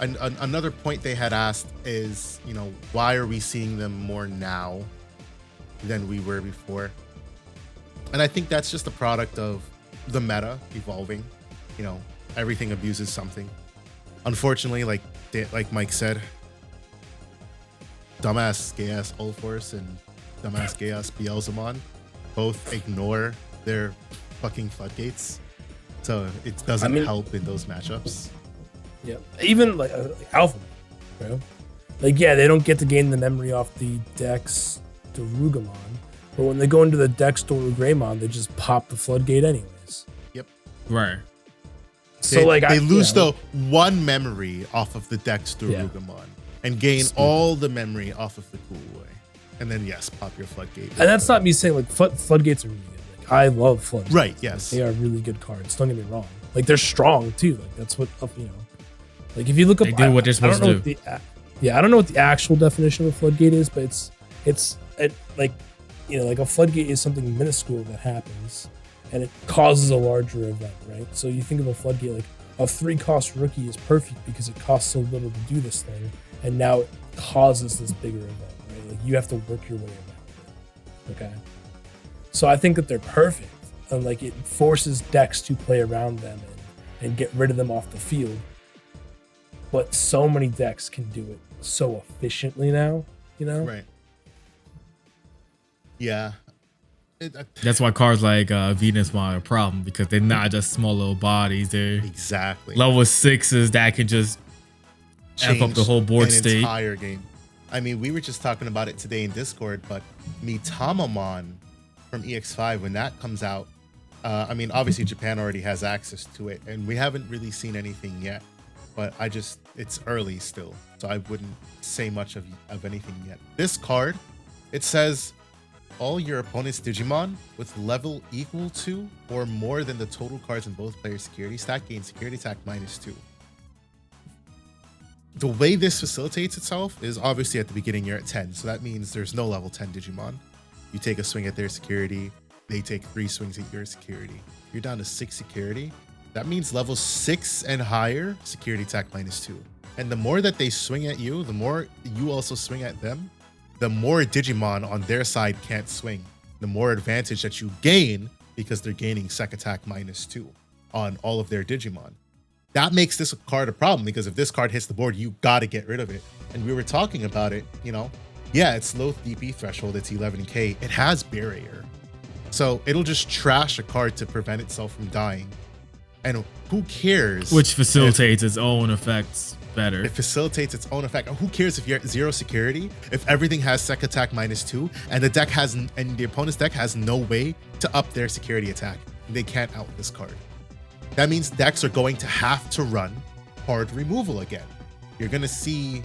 another point they had asked is, why are we seeing them more now than we were before? And I think that's just a product of the meta evolving. Everything abuses something. Unfortunately, like Mike said, dumbass gay-ass Ulforce and dumbass gay-ass Beelzemon both ignore their fucking floodgates. So it doesn't help in those matchups. Yeah, even like Alpha, bro. Like, yeah, they don't get to gain the memory off the Dex Darugamon, but when they go into the Dex Darugreymon, they just pop the floodgate anyways. Yep. Right. So they lose the one memory off of the Dex Darugamon and gain all the memory off of the Cool Boy. And then pop your floodgate. And that's not me saying like floodgates are really good. Like, I love floodgates. Right, yes. They are really good cards. Don't get me wrong. Like, they're strong too. Like, that's what like if you look up, they do what they're supposed to do. I don't know what the actual definition of a floodgate is, but it's like a floodgate is something minuscule that happens, and it causes a larger event, right? So you think of a floodgate like a 3-cost rookie is perfect because it costs so little to do this thing, and now it causes this bigger event, right? Like, you have to work your way around it. Okay, so I think that they're perfect, and like it forces decks to play around them and get rid of them off the field. But so many decks can do it so efficiently now, Right. Yeah. That's why cards like Venusmon are a problem, because they're not just small little bodies. They're exactly level 6s that can just F up the whole board state. Entire game. I mean, we were just talking about it today in Discord, but Mitamamon from EX5, when that comes out, obviously Japan already has access to it, and we haven't really seen anything yet. But it's early still, so I wouldn't say much of anything yet. This card, it says all your opponent's Digimon with level equal to or more than the total cards in both players' security stack gain security attack -2. The way this facilitates itself is obviously at the beginning you're at 10, so that means there's no level 10 Digimon. You take a swing at their security, they take 3 swings at your security. You're down to 6 security. That means level 6 and higher, security attack -2. And the more that they swing at you, the more you also swing at them, the more Digimon on their side can't swing. The more advantage that you gain because they're gaining sec attack -2 on all of their Digimon. That makes this card a problem because if this card hits the board, you gotta get rid of it. And we were talking about it, it's low DP threshold, it's 11k, it has barrier. So it'll just trash a card to prevent itself from dying. And who cares? Which facilitates its own effects better. It facilitates its own effect. Who cares if you're at 0 security, if everything has sec attack -2, and the opponent's deck has no way to up their security attack. They can't out this card. That means decks are going to have to run hard removal again. You're gonna see,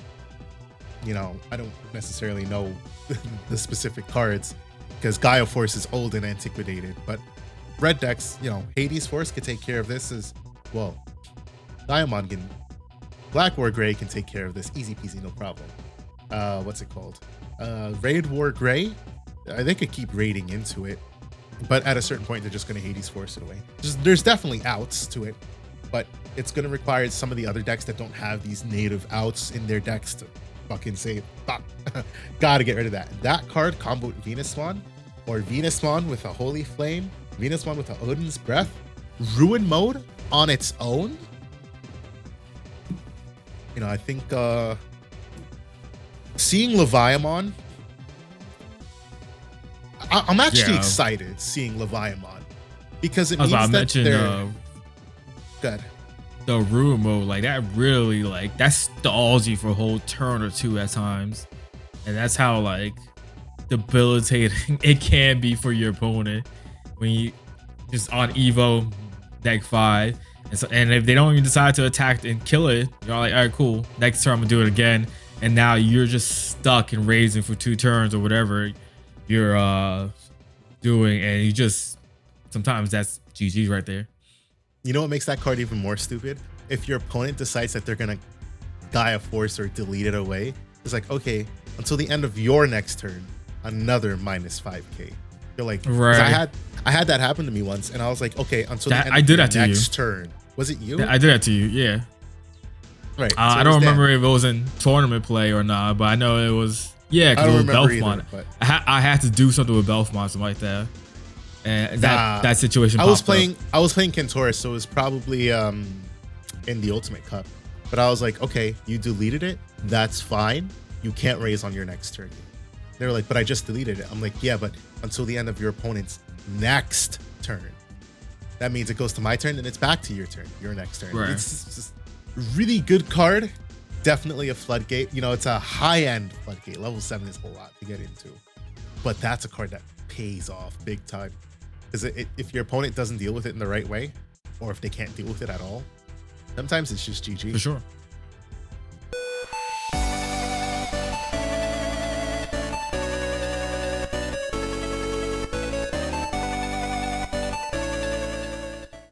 I don't necessarily know the specific cards because Gaia Force is old and antiquated, but red decks, Hades Force can take care of this as well. Diamond can, Black War Gray can take care of this, easy peasy, no problem. What's it called? Raid War Gray, they could keep raiding into it, but at a certain point, they're just going to Hades Force it away. There's definitely outs to it, but it's going to require some of the other decks that don't have these native outs in their decks to fucking say, stop. Gotta get rid of that. That card, combo Venusmon, or Venusmon with a Holy Flame, Venusmon with a Odin's Breath, Ruin Mode on its own. I think seeing Leviamon, I'm actually excited seeing Leviamon because it means that they're good. The Ruin Mode, like that really, that stalls you for a whole turn or two at times. And that's how debilitating it can be for your opponent when you just on Evo deck 5. And if they don't even decide to attack and kill it, you're like, all right, cool. Next turn, I'm gonna do it again. And now you're just stuck and raising for 2 turns or whatever you're doing. And you just, sometimes that's GG right there. You know what makes that card even more stupid? If your opponent decides that they're gonna Gaia Force or delete it away, it's like, okay, until the end of your next turn, another -5k. You're like, right. I had that happen to me once, and I was like, okay, until the end of your next turn. Was it you? I did that to you, yeah. Right. So I it don't was remember Dan. if it was in tournament play or not, but I know it was. Yeah, I because it don't was remember Belfmont. either, but I had to do something with Belfmont, something like that. And that situation. I was popped up. playing Kentoris, so it was probably in the Ultimate Cup. But I was like, okay, you deleted it. That's fine. You can't raise on your next turn. They were like, but I just deleted it. I'm like, yeah, but until the end of your opponent's next turn. That means it goes to my turn and it's back to your turn, your next turn. Right. It's just a really good card. Definitely a floodgate. You know, it's a high-end floodgate. Level 7 is a lot to get into. But that's a card that pays off big time. Because if your opponent doesn't deal with it in the right way, or if they can't deal with it at all, sometimes it's just GG. For sure.